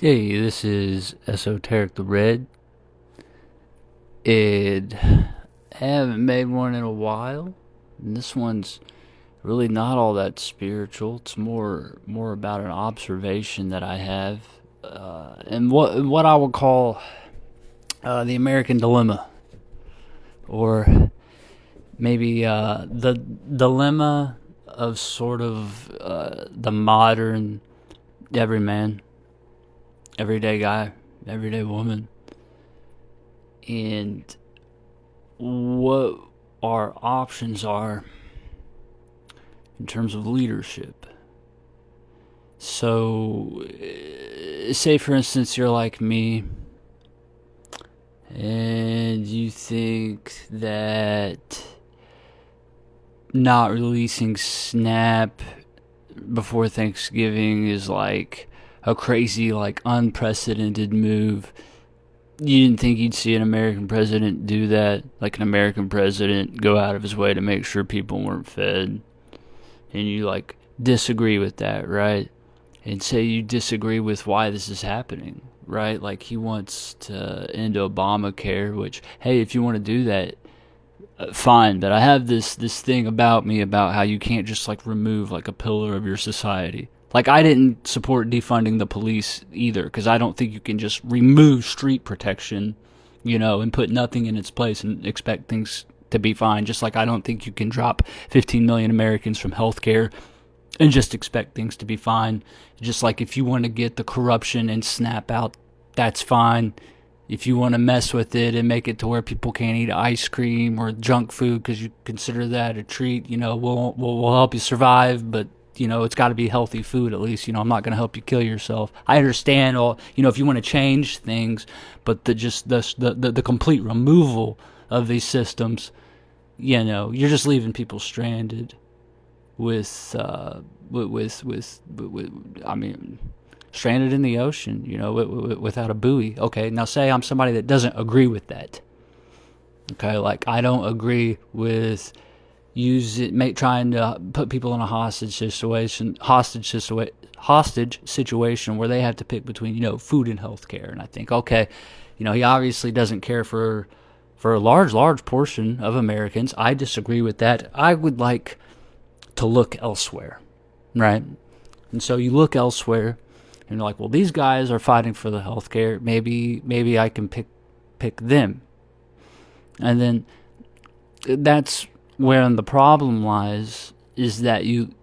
Hey, this is Esoteric the Red. I haven't made one in a while, and this one's really not all that spiritual. It's more about an observation that I have, and what I would call the American dilemma, or maybe the dilemma of sort of the modern everyman, everyday guy, everyday woman, and what our options are in terms of leadership. So, say for instance, you're like me, and you think that not releasing Snap before Thanksgiving is like a crazy, like unprecedented move. You didn't think you'd see an American president do that, like an American president go out of his way to make sure people weren't fed, and you like disagree with that, right? And say you disagree with why this is happening, right? Like he wants to end Obamacare, which, hey, if you want to do that, fine. But I have this thing about me about how you can't just like remove like a pillar of your society. Like, I didn't support defunding the police either, because I don't think you can just remove street protection, and put nothing in its place and expect things to be fine. Just like I don't think you can drop 15 million Americans from healthcare and just expect things to be fine. Just like if you want to get the corruption and Snap out, that's fine. If you want to mess with it and make it to where people can't eat ice cream or junk food because you consider that a treat, we'll help you survive, but it's got to be healthy food at least. I'm not going to help you kill yourself. I understand all, if you want to change things, but the complete removal of these systems, you're just leaving people stranded with stranded in the ocean, without a buoy. Okay, now say I'm somebody that doesn't agree with that. Okay, like I don't agree with trying to put people in a hostage situation where they have to pick between food and healthcare. And I think, okay, he obviously doesn't care for a large portion of Americans. I disagree with that. I would like to look elsewhere, right? And so you look elsewhere, and you're like, well, these guys are fighting for the healthcare. Maybe I can pick them, and then that's where the problem lies, is that you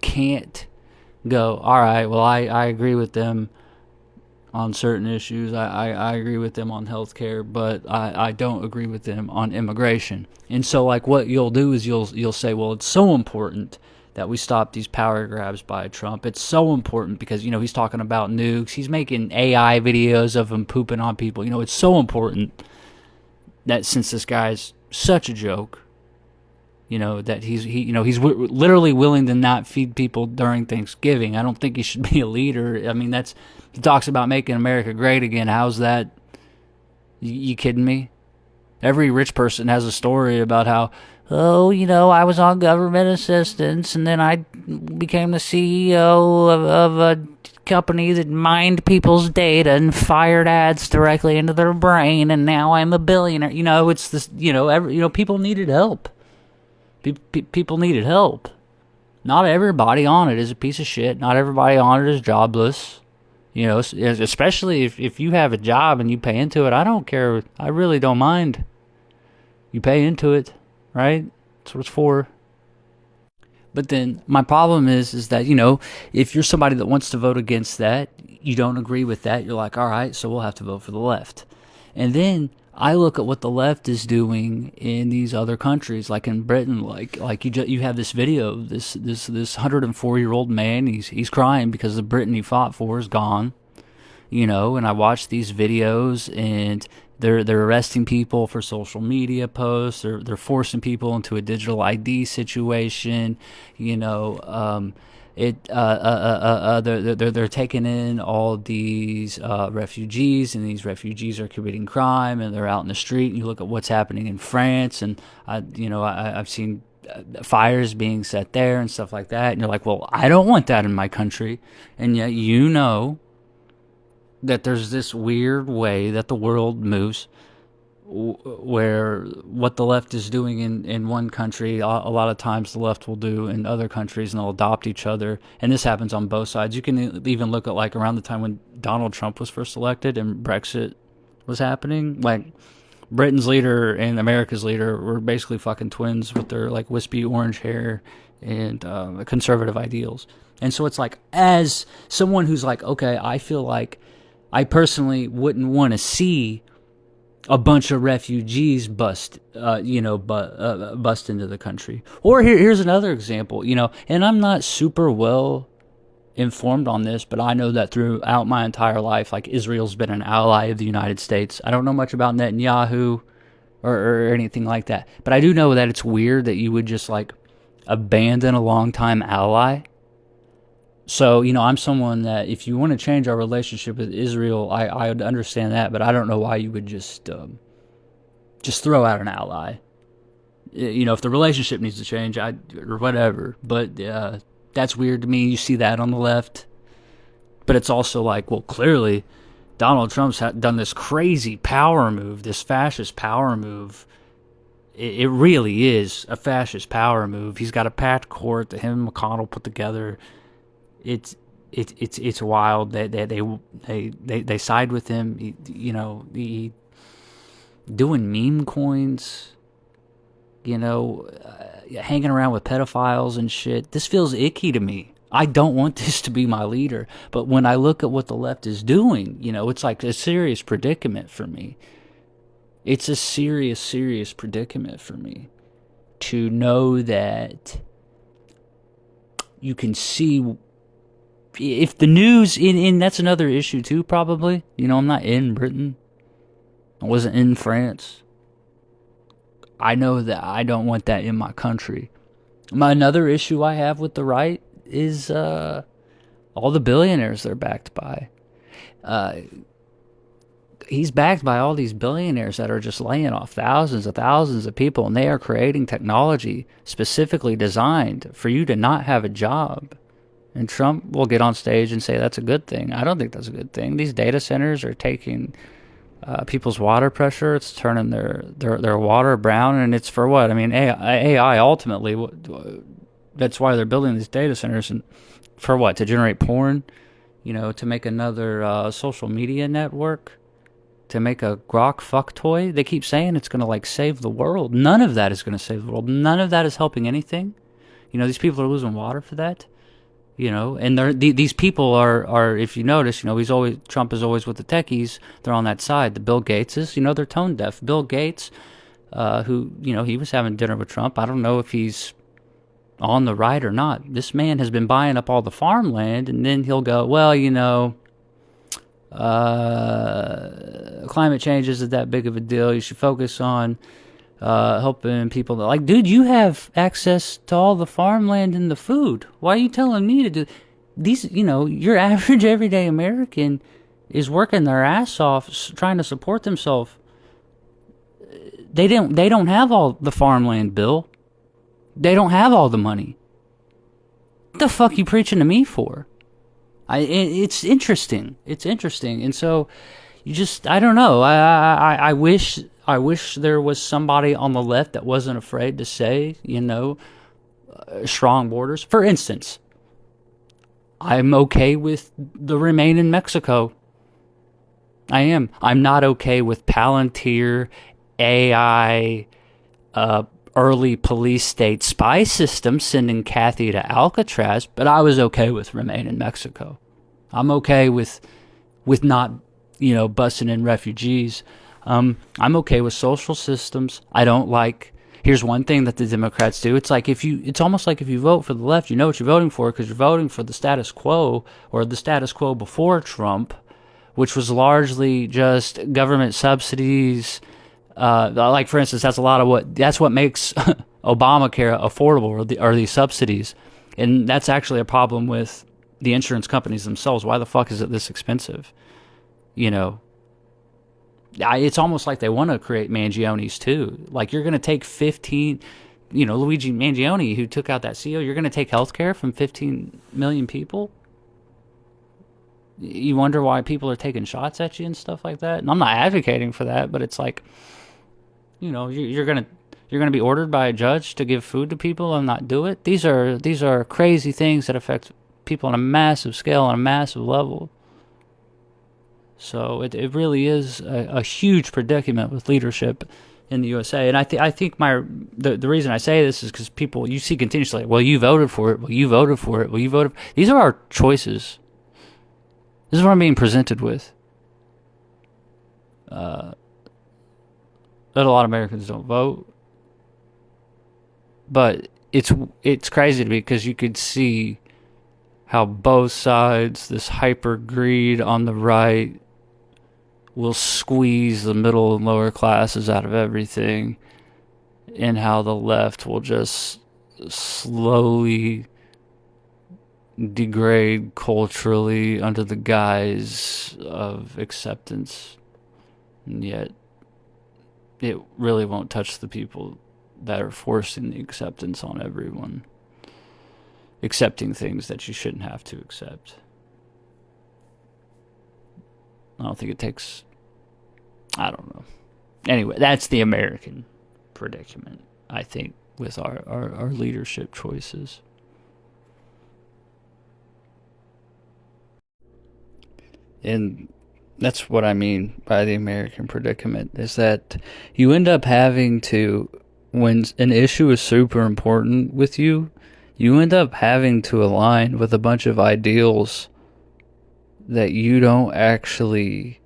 can't go, all right, well, I agree with them on certain issues. I agree with them on healthcare, but I don't agree with them on immigration. And so, like, what you'll do is you'll say, well, it's so important that we stop these power grabs by Trump. It's so important because, he's talking about nukes. He's making AI videos of him pooping on people. It's so important that since this guy's such a joke, that he's literally willing to not feed people during Thanksgiving. I don't think he should be a leader. I mean, he talks about making America great again. How's that? You kidding me? Every rich person has a story about how, I was on government assistance and then I became the CEO of a company that mined people's data and fired ads directly into their brain, and now I'm a billionaire. It's this. People needed help. People needed help. Not everybody on it is a piece of shit. Not everybody on it is jobless. Especially if you have a job and you pay into it. I don't care. I really don't mind. You pay into it, right? That's what it's for. But then my problem is that, if you're somebody that wants to vote against that, you don't agree with that, you're like, all right, so we'll have to vote for the left. And then I look at what the left is doing in these other countries, like in Britain, like you have this video of this 104-year-old man. He's crying because the Britain he fought for is gone, and I watch these videos, and they're arresting people for social media posts. They're forcing people into a digital ID situation. They're taking in all these refugees, and these refugees are committing crime, and they're out in the street. And you look at what's happening in France, and I've seen fires being set there and stuff like that. And you're like, well, I don't want that in my country, and yet that there's this weird way that the world moves, where what the left is doing in one country, a lot of times the left will do in other countries, and they'll adopt each other. And this happens on both sides. You can even look at like around the time when Donald Trump was first elected and Brexit was happening. Like Britain's leader and America's leader were basically fucking twins with their like wispy orange hair and conservative ideals. And so it's like, as someone who's like, okay, I feel like I personally wouldn't want to see a bunch of refugees bust into the country. Or here's another example, and I'm not super well informed on this, but I know that throughout my entire life, like, Israel's been an ally of the United States. I don't know much about Netanyahu or anything like that, but I do know that it's weird that you would just like abandon a longtime ally. So, I'm someone that if you want to change our relationship with Israel, I would understand that, but I don't know why you would just throw out an ally. If the relationship needs to change, or whatever. But that's weird to me. You see that on the left. But it's also like, well, clearly Donald Trump's done this crazy power move, this fascist power move. It really is a fascist power move. He's got a packed court that him and McConnell put together. It's wild that they side with him. He doing meme coins, hanging around with pedophiles and shit. This feels icky to me. I don't want this to be my leader. But when I look at what the left is doing, it's like a serious predicament for me. It's a serious, serious predicament for me to know that you can see. If the news, and that's another issue too, probably. I'm not in Britain. I wasn't in France. I know that I don't want that in my country. Another issue I have with the right is all the billionaires they're backed by. He's backed by all these billionaires that are just laying off thousands of people, and they are creating technology specifically designed for you to not have a job. And Trump will get on stage and say that's a good thing. I don't think that's a good thing. These data centers are taking people's water pressure. It's turning their water brown, and it's for what? I mean, AI ultimately, that's why they're building these data centers. And for what? To generate porn? To make another social media network? To make a grok fuck toy? They keep saying it's going to like save the world. None of that is going to save the world. None of that is helping anything. These people are losing water for that. And these people are, if you notice, Trump is always with the techies. They're on that side. The Bill Gateses, they're tone deaf. Bill Gates, who, he was having dinner with Trump. I don't know if he's on the right or not. This man has been buying up all the farmland, and then he'll go, well, climate change isn't that big of a deal. You should focus on helping people. Like, dude, you have access to all the farmland and the food. Why are you telling me to do these? Your average everyday American is working their ass off trying to support themselves. They don't have all the farmland, Bill. They don't have all the money. What the fuck you preaching to me for? It's interesting. It's interesting. And so I don't know. I wish there was somebody on the left that wasn't afraid to say, strong borders. For instance, I'm okay with the Remain in Mexico. I am. I'm not okay with Palantir, AI, early police state spy system sending Kathy to Alcatraz, but I was okay with Remain in Mexico. I'm okay with not, busting in refugees. I'm okay with social systems. I don't like. Here's one thing that the Democrats do. It's like it's almost like if you vote for the left, you know what you're voting for because you're voting for the status quo or the status quo before Trump, which was largely just government subsidies. Like for instance, that's what makes Obamacare affordable are these subsidies, and that's actually a problem with the insurance companies themselves. Why the fuck is it this expensive? It's almost like they want to create Mangionis too. Like you're going to take 15, Luigi Mangione, who took out that CEO, you're going to take healthcare from 15 million people? You wonder why people are taking shots at you and stuff like that. And I'm not advocating for that, but it's like, you're gonna be ordered by a judge to give food to people and not do it. These are crazy things that affect people on a massive scale, on a massive level. So it really is a huge predicament with leadership in the USA. And I think the reason I say this is because people, you see continuously, well, you voted for it, well, you voted for it, well, you voted. These are our choices. This is what I'm being presented with. That a lot of Americans don't vote, but it's crazy to me because you could see how both sides, this hyper greed on the right, will squeeze the middle and lower classes out of everything, and how the left will just slowly degrade culturally under the guise of acceptance. And yet, it really won't touch the people that are forcing the acceptance on everyone. Accepting things that you shouldn't have to accept. I don't think it takes... I don't know. Anyway, that's the American predicament, I think, with our leadership choices. And that's what I mean by the American predicament, is that you end up having to, when an issue is super important with you, you end up having to align with a bunch of ideals that you don't actually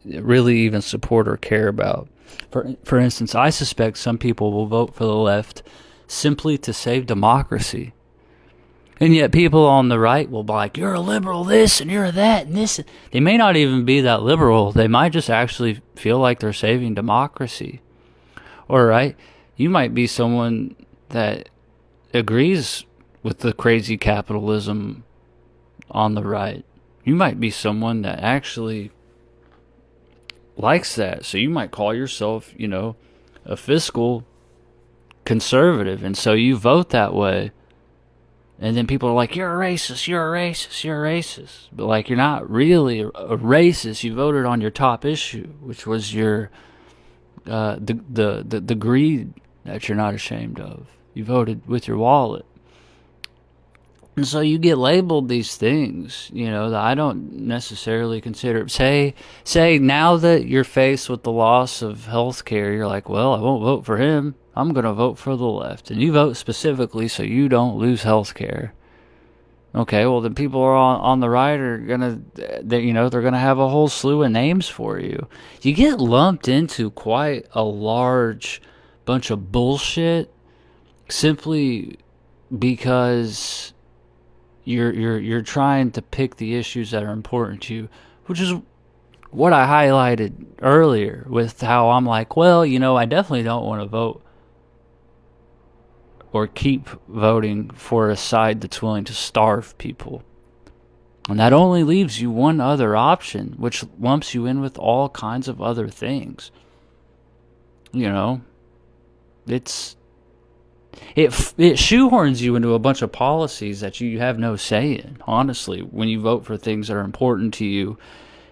really even support or care about. For instance, I suspect some people will vote for the left simply to save democracy. And yet people on the right will be like, you're a liberal this and you're that and this. They may not even be that liberal. They might just actually feel like they're saving democracy. Or, right, you might be someone that agrees with the crazy capitalism on the right. You might be someone that actually likes that. So you might call yourself, a fiscal conservative. And so you vote that way. And then people are like, you're a racist, you're a racist, you're a racist. But like, you're not really a racist. You voted on your top issue, which was your the greed that you're not ashamed of. You voted with your wallet. And so you get labeled these things, that I don't necessarily consider. Say now that you're faced with the loss of health care, you're like, well, I won't vote for him. I'm going to vote for the left. And you vote specifically so you don't lose health care. Okay, well, the people are on the right are going to, they're going to have a whole slew of names for you. You get lumped into quite a large bunch of bullshit simply because you're trying to pick the issues that are important to you, which is what I highlighted earlier with how I'm like, well, I definitely don't want to vote or keep voting for a side that's willing to starve people. And that only leaves you one other option, which lumps you in with all kinds of other things. It shoehorns you into a bunch of policies that you have no say in, honestly, when you vote for things that are important to you.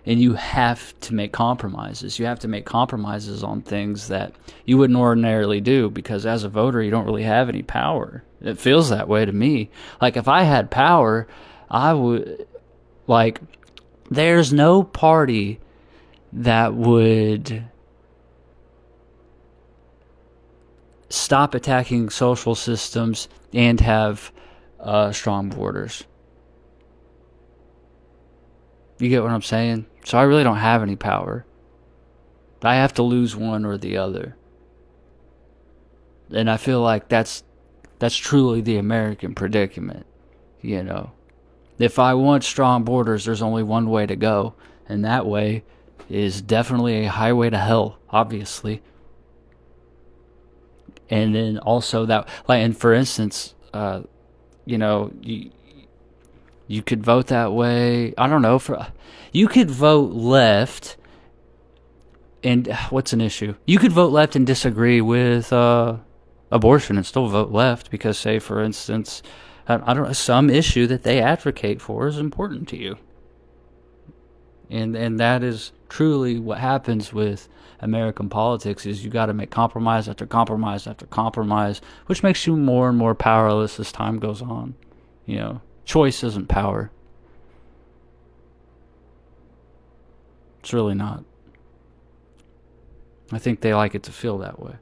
And you have to make compromises. You have to make compromises on things that you wouldn't ordinarily do, because as a voter, you don't really have any power. It feels that way to me. Like, if I had power, I would, there's no party that would stop attacking social systems and have strong borders. You get what I'm saying? So I really don't have any power. I have to lose one or the other. And I feel like that's truly the American predicament, If I want strong borders, there's only one way to go. And that way is definitely a highway to hell, obviously. And then also that, and for instance, you could vote that way. I don't know. You could vote left, and what's an issue? You could vote left and disagree with abortion and still vote left because, say, for instance, I don't know, some issue that they advocate for is important to you. And that is truly what happens with American politics is you got to make compromise after compromise after compromise, which makes you more and more powerless as time goes on. Choice isn't power. It's really not. I think they like it to feel that way.